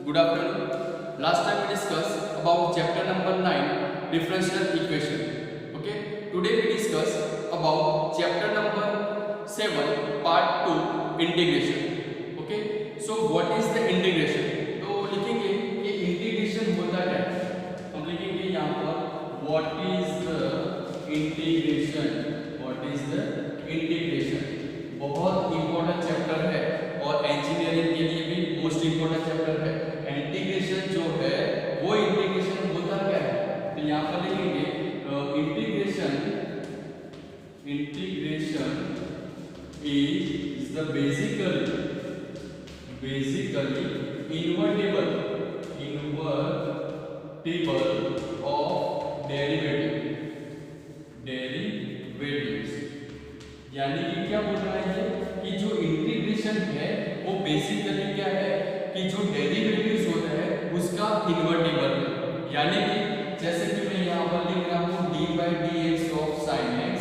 Good afternoon. Last time we discussed about chapter number 9, differential equation. Okay. Today we discuss about chapter number 7, part 2, integration. Okay. So what is the integration? तो लिखेंगे कि integration होता क्या है. हम लिखेंगे यहाँ पर what is the integration. What is the integration? बहुत इंपॉर्टेंट चैप्टर है और इंजीनियरिंग के लिए भी मोस्ट इंपॉर्टेंट चैप्टर है. इंटीग्रेशन जो है वो इंटीग्रेशन होता क्या है, तो यहाँ पर लिखेंगे integration is the basically invertible of derivatives. यानी कि क्या बोल रहा है कि जो इंटीग्रेशन है वो बेसिकली क्या है कि जो डेरिवेटिव्स होता है उसका इन्वर्टिबल है. यानी कि जैसे कि मैं यहाँ पर लिख रहा हूँ d/dx ऑफ sin x.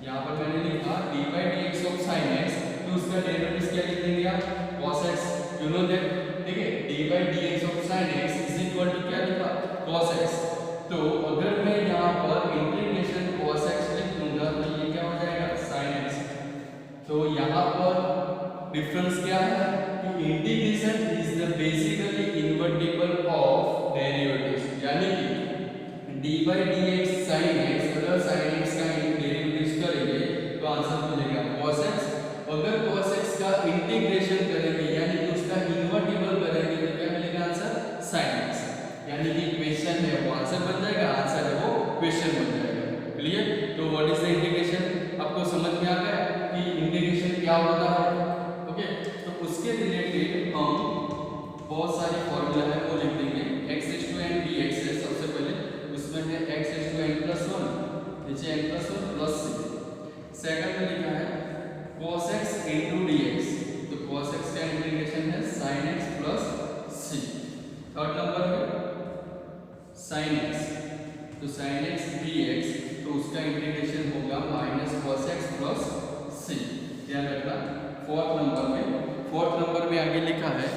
यहाँ पर मैंने लिखा d/dx ऑफ sin x, तो उसका डेरिवेटिव्स क्या लिख देंगे आप, cos x. You know that. ठीक है, d/dx of sin x is equal to क्या लिखा, cos x. तो अगर मैं यहाँ पर इंटीग्रेशन cos x लिख दूंगा तो ये क्या हो जाएगा, sin x. तो यहाँ पर डिफरेंस क्या है कि integration is the basically invertible of derivatives. यानी कि d/dx sin x, अगर sin x का डेरिवेटिव्स करेंगे तो आंसर मिलेगा cos x. अगर cos x का इंटीग्रेशन करेंगे यानी कि उसका इन्वर्टिबल करेंगे तो क्या मिलेगा आंसर, sin x. यानी कि क्वेश्चन है वो आंसर बन जाएगा, आंसर है वो क्वेश्चन बन जाएगा. क्लियर. तो व्हाट इज द इंटीग्रेशन, आपको समझ में आ गया कि इंटीग्रेशन क्या होता है. ओके. तो उसके रिलेटेड हम बहुत सारे फॉर्मूला है वो लिख देंगे. x⁴n dx है सबसे पहले, उसमें है x⁴n+1, नीचे n+1 प्लस c. सेकंड में लिखा है cos x dx, तो cos x का इंटीग्रेशन है sin x plus c. Third number है sin x, तो sin x dx, तो उसका इंटीग्रेशन होगा -cos x प्लस c. ध्यान रखना. फोर्थ नंबर में आगे लिखा है,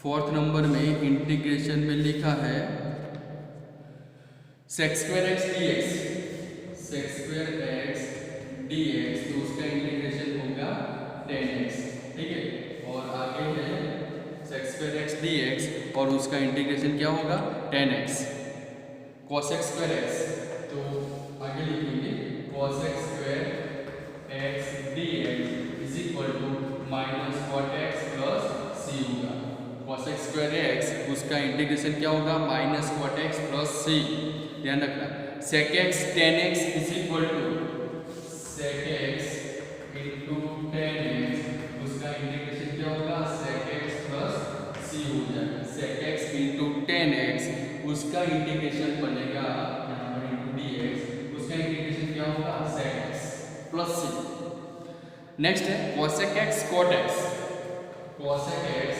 फोर्थ नंबर में इंटीग्रेशन में लिखा है sec² dx, तो उसका इंटीग्रेशन होगा tan x. ठीक है. और आगे है sec² dx और उसका इंटीग्रेशन क्या होगा, tan x. cos x², तो आगे लिखेंगे cos x² dx is equal to -cot x plus c होगा. cos x², उसका इंटीग्रेशन क्या होगा, -cot x प्लस c. ध्यान रखना. sec x tan x is equal to sec x into tan x, उसका इंटीग्रेशन क्या होगा, sec x प्लस c हो जाएगा. sec x into tan x, उसका इंटीग्रेशन बनेगा यहाँ पर into dx, उसका इंटीग्रेशन क्या होगा, sec x plus c. Next है cosec x cot x, cosec x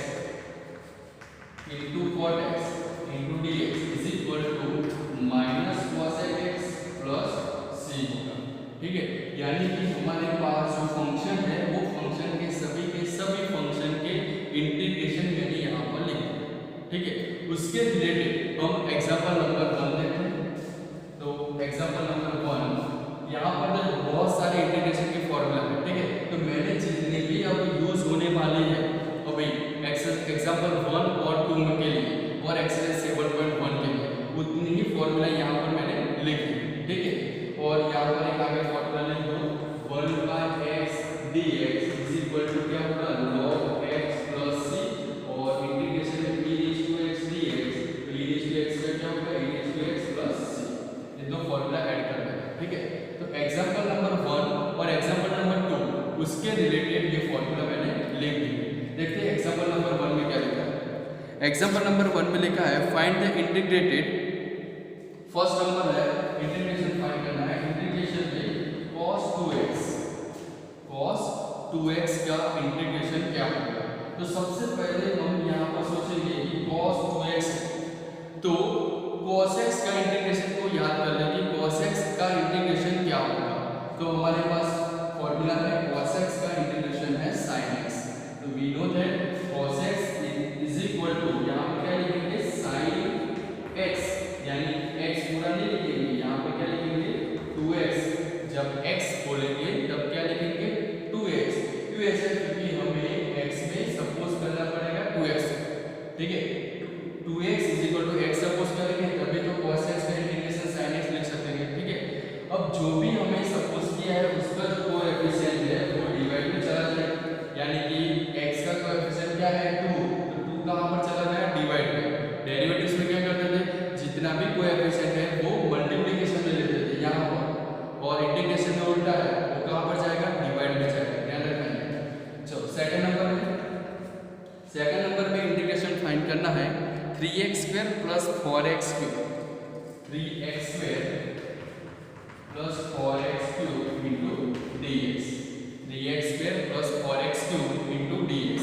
into cot x into dx is equal to -cosec x plus c होगा. ठीक है. यानी कि हमारे पास जो फंक्शन है वो फंक्शन के सभी फंक्शन के इंटीग्रेशन मैंने यहाँ पर लिख दिया. ठीक है. उसके रिलेटेड हम एग्जांपल नंबर 1 देखते हैं. तो एग्जांपल नंबर 1, यहाँ पर बहुत सारे इंटीग्रेशन के फॉर्मूला है. ठीक है. तो मैंने जितने भी अब यूज होने वाले हैं अभी एग्जांपल 1 और 2 के लिए और एक्सरसाइज 7.1 के लिए उतने ही फॉर्मूला यहाँ पर मैंने लिख दिए. ठीक है. और यहाँ पर एक आगे फॉर्मूला लिख दो 1/x dx is equal to क्या होगा, log x प्लस c. और इंटीग्रेशन में e⁻x dx, तो e⁻x का क्या होगा, e⁻x प्लस c. ये दो फॉर्मूला ऐड कर देना. ठीक है. तो एग्जांपल नंबर 1 और एग्जांपल नंबर 2 उसके रिलेटेड ये फॉर्मूला मैंने लिख दिए. देखते हैं एग्जांपल नंबर 1 में क्या लिखा है. एग्जांपल नंबर 1 में लिखा है find the integrated. First number है इंटीग्रेशन फाइंड करना है. इंटीग्रेशन में cos 2x का इंटीग्रेशन क्या होगा. तो सबसे पहले हम यहाँ पर सोचेंगे कि cos 2x, तो cos x का इंटीग्रेशन को याद कर लेंगे. cos x का इंटीग्रेशन क्या होगा, तो हमारे पास फॉर्मूला है cos x का इंटीग्रेशन है sin x. तो we know that cos x is ठीक है, 2x is equal to x suppose करेंगे तभी तो cos x का इंटीग्रेशन sin x लिख सकेंगे। ठीक है, अब जो भी हमें सपोज किया है उसका जो कोएफिशिएंट है वो डिवाइड में चला जाए, यानी कि x का कोएफिशिएंट क्या है 2, तो 2 कहां पर चला गया डिवाइड में। डेरिवेटिव्स में क्या करते थे, जितना भी कोएफिशिएंट है वो मल्टीप्लिकेशन में लेते थे यहां पर, और इंटीग्रेशन में उल्टा है, वो कहां पर जाएगा डिवाइड में जाएगा, ध्यान रखना। चलो सेकंड नंबर में इंटीग्रेशन फाइंड करना है 3x² plus 4x³ 3x² plus 4x³ into dx, 3x² plus 4x³ into dx।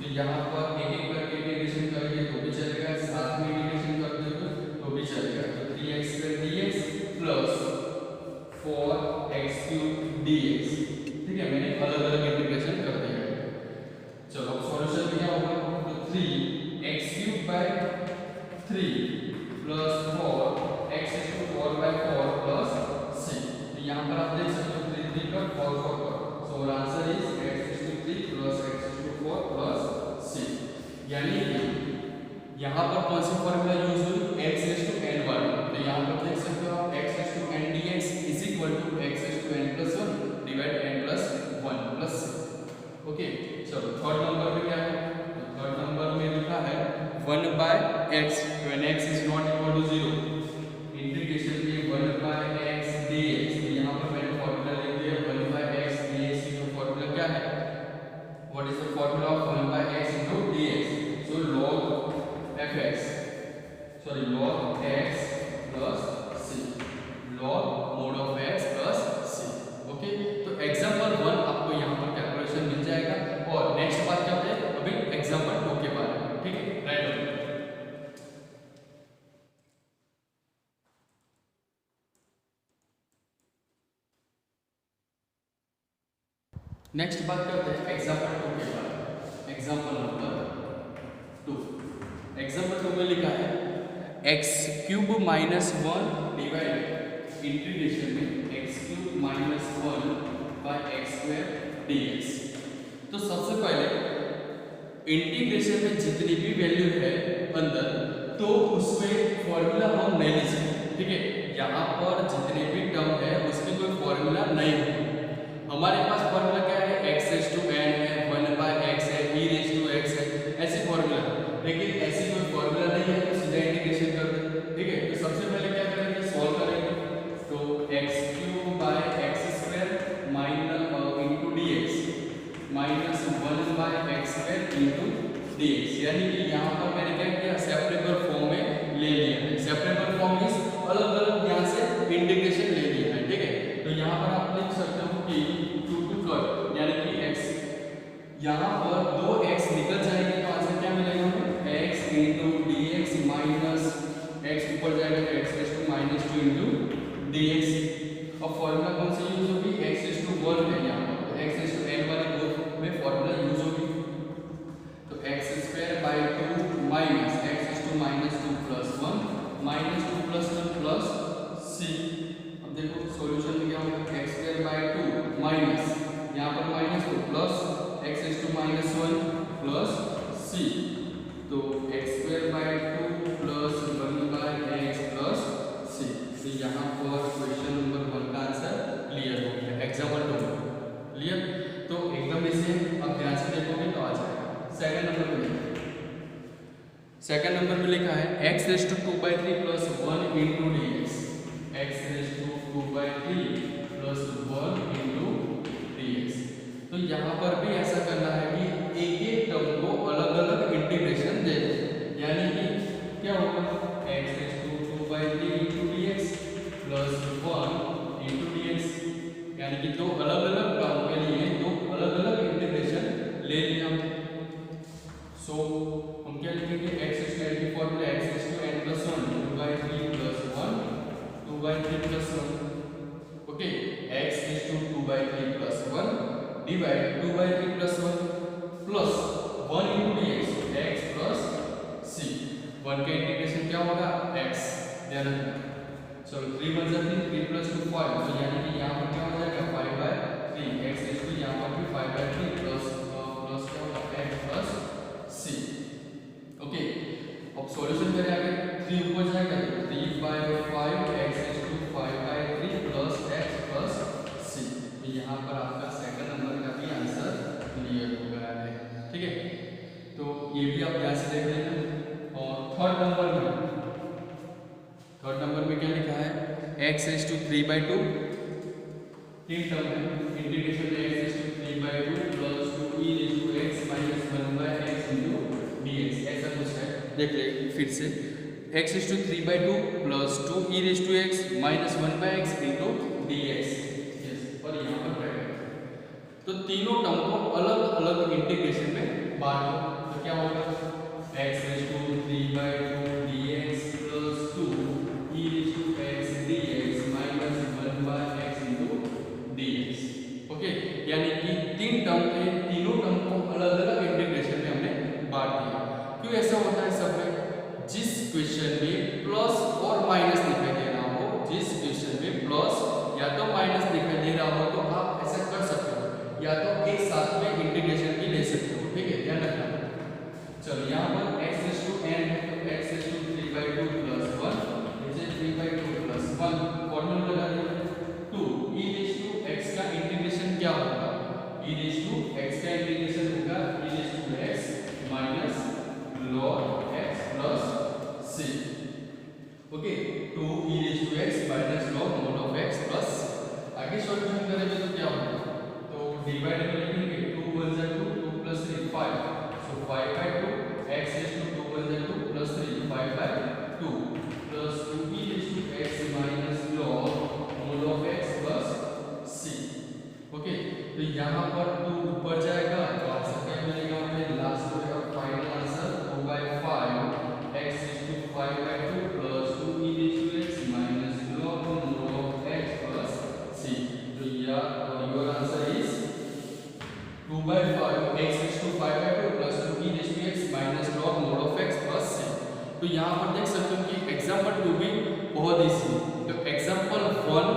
तो यहाँ पर एक एक करके इंटीग्रेशन करेंगे तो भी चलेगा, साथ में इंटीग्रेशन कर देंगे तो भी चलेगा। तो 3x² dx plus 4x³ dx, ठीक है, मैंने अलग अलग इंटीग्रेशन कर दिया है। चलो अब सॉल्यूशन क्या होगा, तो 3x³ bye 3 plus 4x⁴/4 plus c। तो यहाँ पर आप देख सकते हो 3 3 का 4 4 का, so answer is x⁴ plus x⁴ plus c। यानी कि यहाँ पर कौन सी फॉर्मूला यूज हुई, x⁴n वाली। तो यहाँ पर देख सकते हो आप x⁴n dx is equal to x⁴n plus 1 divide n plus 1 plus c। Okay, चलो थर्ड नंबर पे क्या है, तो थर्ड नंबर में लिखा है 1/x when x is not equal to 0, integration के 1/x dx। तो यहाँ पर मैंने फॉर्मूला लिख दिया 1/x dx की फॉर्मूला क्या है, what is the formula of 1/x into dx, so log fx sorry log x plus c, log mod of x plus c। Okay, तो एग्जांपल 1 आपको यहाँ पर कैलकुलेशन मिल जाएगा, और नेक्स्ट बात क्या है अभी एग्जांपल 2 के बारे में। ठीक है, राइट। नेक्स्ट बात करते हैं एग्जांपल 2 के बारे में। एग्जांपल नंबर 2, एग्जांपल 2 में लिखा है x³ - 1 डिवाइड इंटीग्रेशन में x³ - 1/x² dx। तो सबसे पहले इंटीग्रेशन में जितनी भी वैल्यू है अंदर, तो उसमें फॉर्मूला हम नहीं लिख सकते। ठीक है, यहाँ पर जितने भी टर्म है उसकी कोई फॉर्मूला नहीं है। हमारे पास फॉर्मूला क्या है, x⁴n है, 1/x है, e⁻x है, ऐसी फॉर्मूला है, लेकिन ऐसी कोई फॉर्मूला नहीं है तो सीधा इंटीग्रेशन कर दे। ठीक है, तो सबसे पहले क्या करेंगे, सॉल्व करेंगे। तो x³ into dx minus 1/x² into dx, यानी कि यहाँ पर मैंने क्या किया, सेपरेबल फॉर्म में ले लिया है। सेपरेबल फॉर्म मींस अलग अलग यहाँ से इंटीग्रेशन ले लिया है। ठीक है, तो यहाँ पर आप लिख सकते हो कि 2 2 कट, यानी कि x, यहाँ पर 2x निकल जाएंगे तो आंसर क्या मिलेगा हमें, x into dx minus x ऊपर जाएगा तो x⁻² इंटू dx। अब फॉर्मूला कौन सी यूज होगी, x⁴1 है यहाँ पर, तो x⁴n वाले दो में फॉर्मूला यूज होगी। तो x²/2 minus x⁻² plus 1 minus 2 plus 1 plus c। अब देखो सॉल्यूशन में क्या होगा, x²/2 माइनस यहाँ पर माइनस तो प्लस x⁻² प्लस c, तो x²/2 plus 1/x plus c। तो यहाँ पर क्वेश्चन नंबर 1 का आंसर क्लियर हो गया, एग्जांपल 2 क्लियर। तो एकदम इसे अब ध्यान से देखोगे तो आ जाएगा। सेकंड नंबर पे लिखा है x⁴2/3 plus 1 into dx, x⁴2/3 plus 1 into dx। तो यहाँ पर भी ऐसा करना है कि एक एक टर्म को अलग अलग इंटीग्रेशन दे दे, यानी कि क्या होगा, x⁴2/3 into dx plus 1 into dx, यानी कि दो अलग अलग टर्म के लिए दो अलग अलग इंटीग्रेशन ले लिया। सो हम क्या लिखेंगे, x⁴n की formula x⁴n plus 1 2/3 plus 1 2/3 plus 1। Okay, x⁴2/3 plus 1 divide 2/3 plus 1 plus 1 into dx x plus c। 1 का इंटीग्रेशन क्या होगा, x, ध्यान रखना। चलो 3 1 3 3 प्लस 2 5, तो यानी कि यहाँ पर क्या हो जाएगा 5/3, x⁴ यहाँ पर भी 5/3 प्लस क्या होगा x plus c। Okay, solution करें आगे 3 ऊपर जाएगा तो 3/5 x is to 5/3 plus x plus c। तो यहाँ पर आपका सेकंड नंबर का भी आंसर क्लियर हो गया है। ठीक है, तो ये भी आप ध्यान से देख लेना। और थर्ड नंबर में क्या लिखा है, x is to 3/2 तीन टर्म है, integration x is to 3/2 plus 2e raised to x minus 1/x into dx। ऐसा कुछ है, देख ले फिर से, x is to 3/2 plus 2e raised to x minus 1/x into dx। Yes, और यहाँ पर ब्रैकेट। तो तीनों टर्म को अलग अलग इंटीग्रेशन में बांटो, तो क्या होगा, x raised to 3/2 dx plus 2e raised to x dx minus 1/x into dx। Okay, यानी कि तीन टर्म थे, तीनों टर्म को अलग अलग इंटीग्रेशन में हमने बांट दिया। क्यों ऐसा होता है सब में, जिस क्वेश्चन में प्लस और माइनस दिखाई दे रहा हो, जिस क्वेश्चन में प्लस या तो माइनस दिखाई दे रहा हो, तो आप ऐसा कर सकते हो, या तो एक साथ में इंटीग्रेशन भी ले सकते हो। ठीक है, ध्यान रखना। चलो यहाँ पर x is to n है, तो x is to 3/2 प्लस 1, नीचे 3/2 प्लस 1 फॉर्मूला लगा दिया। 2 e raised to x का इंटीग्रेशन क्या होगा, e raised to x का इंटीग्रेशन होगा e raised to x minus log x plus c। Okay, 2 e raised to x minus log mod of x plus. आगे solution करेंगे तो क्या होगा, तो डिवाइड में लिखेंगे 2 1 जा 2, 2 plus 3 5, so 5/2 x raised to 2 1 जा 2 plus 3 5/2 plus 2e raised to x minus log mod of x plus c। Okay, तो यहाँ पर 2 ऊपर जाएगा तो आंसर क्या मिलेगा, हमें लास्ट में final answer 2/5 x raised to 5/2 plus 2e raised to x minus log mod of x plus c। तो your answer is 2/5 x raised to 5/2 plus 2e raised to x minus log mod of x plus c। तो यहाँ पर देख सकते हो कि example 2 भी बहुत इजी है। तो एग्जांपल 1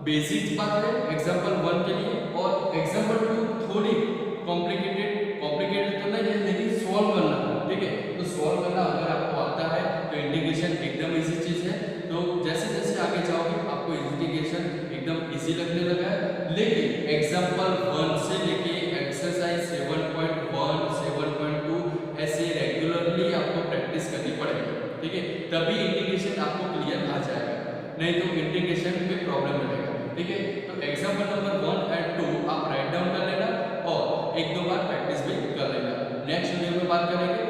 बेसिक बात है एग्जांपल 1 के लिए, और एग्जांपल 2 थोड़ी कॉम्प्लिकेटेड तो नहीं है, लेकिन सॉल्व करना। ठीक है, तो सॉल्व करना अगर आपको आता है तो इंटीग्रेशन एकदम इजी चीज है। तो जैसे जैसे आगे जाओगे आपको इंटीग्रेशन एकदम इजी लगने लगा है। लेकिन एग्जांपल 1 से लेके एक्सरसाइज 7.1 7.2 ऐसे रेगुलरली आपको प्रैक्टिस करनी पड़ेगी। ठीक है, तभी इंटीग्रेशन आपको क्लियर आ जाएगा, नहीं तो इंटीग्रेशन में प्रॉब्लम रहेगा। ठीक है, तो एग्जांपल नंबर 1 एंड 2 आप राइट डाउन कर लेना और एक दो बार प्रैक्टिस भी कर लेना। नेक्स्ट वीडियो में बात करेंगे